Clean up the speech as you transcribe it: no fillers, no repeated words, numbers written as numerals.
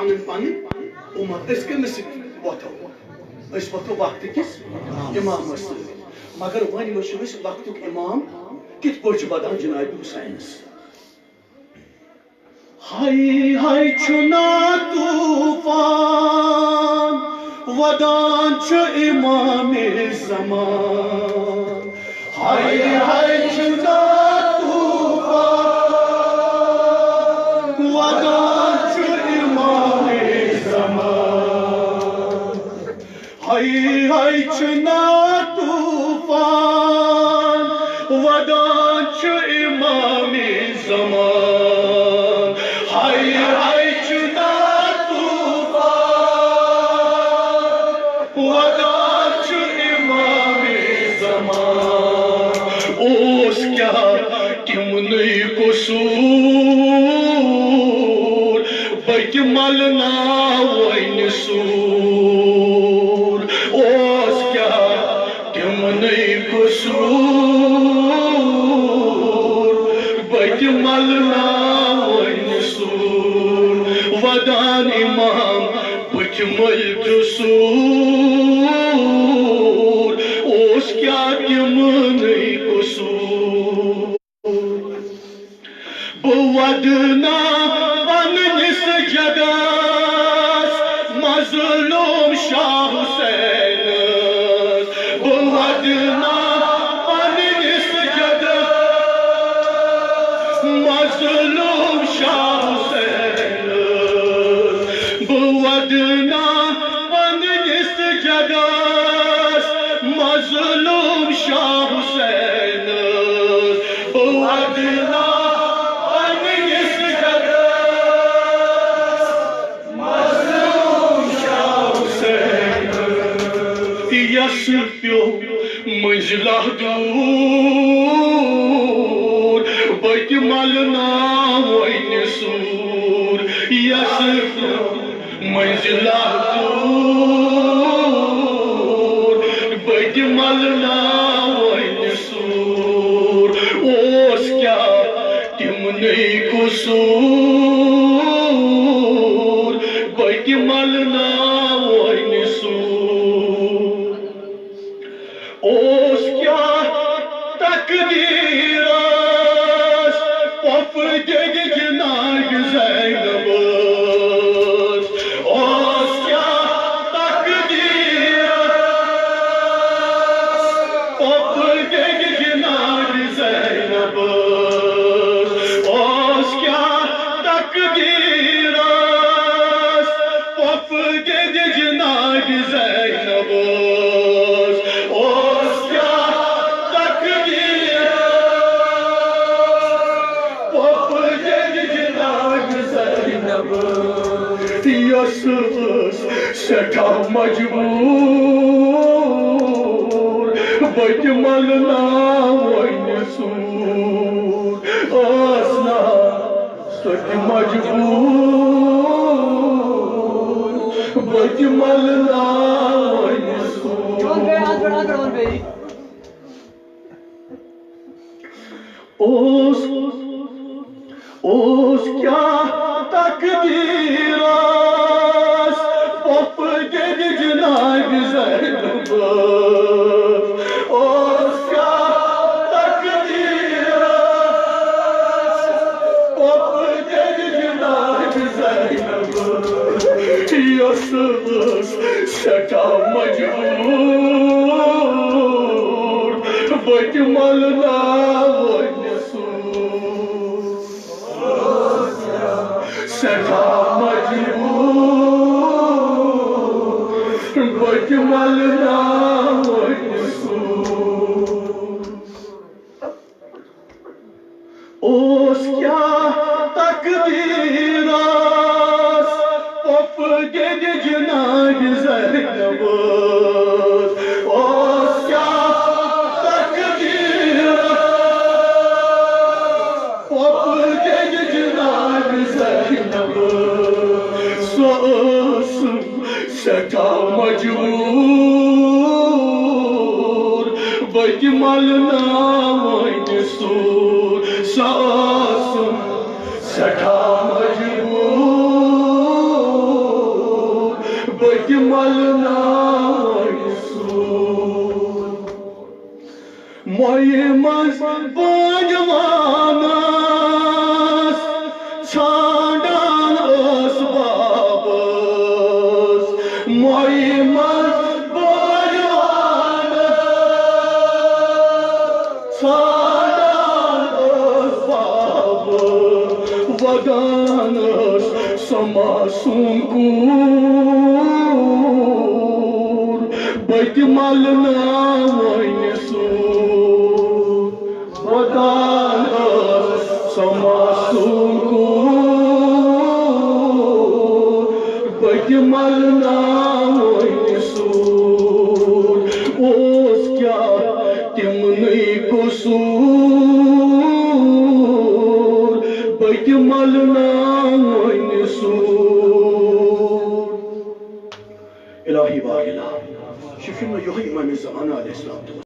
پن عمر اس کمس وتھو اس وتھو وقت کس امام مگر ون وچھو اس وقت امام کت پٲٹھۍ بدان جناب حسینس ہائی ہائی چھنا طوفان ودان چھ امام زمان ہائی ہائی چھنا طوفان ودان چھ امام زمان ہائی ہائی چھنا طوفان ودان چھ امام زمان ہائی ہائی چھنا طوفان ودان چھ امام زمان اوس کیا تمنٕے قصور بٔتہِ ملناوٕنۍ سوٗر اوس کیا تمنٕے قصور بٔتہِ ملناوٕنۍ سوٗر ودان امام بٕتھِ مٔلۍ سوٗر اوس کیا تمنٕے قصور بہٕ ودنا پننِس جگس مظلوم شاہ حسینس بہٕ ودنا پننِس جگس مظلوم شاہ حسینس بہٕ ودنا پننِس جگس مظلوم شاہ حسینس بہٕ ودنا یس پیو منزلہ دور بٔتہِ ملناوٕنۍ سوٗر یس پیو منزلہ دور بٔتہِ ملناوٕنۍ سوٗر اوس کیا تمنٕے قصور بٔتہِ ملناوٕنۍ سوٗر اوس کیا تقدیرس پۄپھٕ دِگہِ جناب زینبس اوس کیا تقدیرس پۄپھٕ دِگہِ جناب زینبس اوس کیا تقدیرس پۄپھٕ دِگہِ جناب زینبس اوس کیا پۄپھٕ دِگہِ جناب زینبس یۄس ٲس سٮ۪ٹھاہ مجبوٗر بٔتہِ ملناوٕنۍ سوٗر ٲس نا سۄ تہِ مجبوٗر بٔتہِ ملناوٕنۍ سوٗر اوس کیا تقدیرس پۄپھٕ دِگہِ جناب زینبس اوس کیا تقدیرس پۄپھٕ دِگہِ جناب زینبس یۄس ٲس سٮ۪ٹھاہ مجبوٗر بٔتہِ ملناوٕنۍ سوٗر سٮ۪ٹھاہ مجبوٗر بٔتہِ ملناوٕنۍ سوٗر اوس کیا تقدیرس پۄپھٕ دِگہِ جناب زینبس اوس کیا تقدیرس پۄپھٕ دِگہِ جناب زینبس سۄ ٲسٕم سٮ۪ٹھاہ مجبوٗر بٔتہِ ملناوٕنۍ سوٗر سۄ ٲسٕم سٮ۪ٹھاہ مجبوٗر بتملنا موی مز بانوانس چھانڈان اسبابس موی مز بانوانس چھانڈان اسبابس ودانس سماسون کور بتملنا سماسون بتملنا سور اوس کیا تمنی قصور بتملنا سور الہی واحد شفنا یہی امام زمان علیہ السلام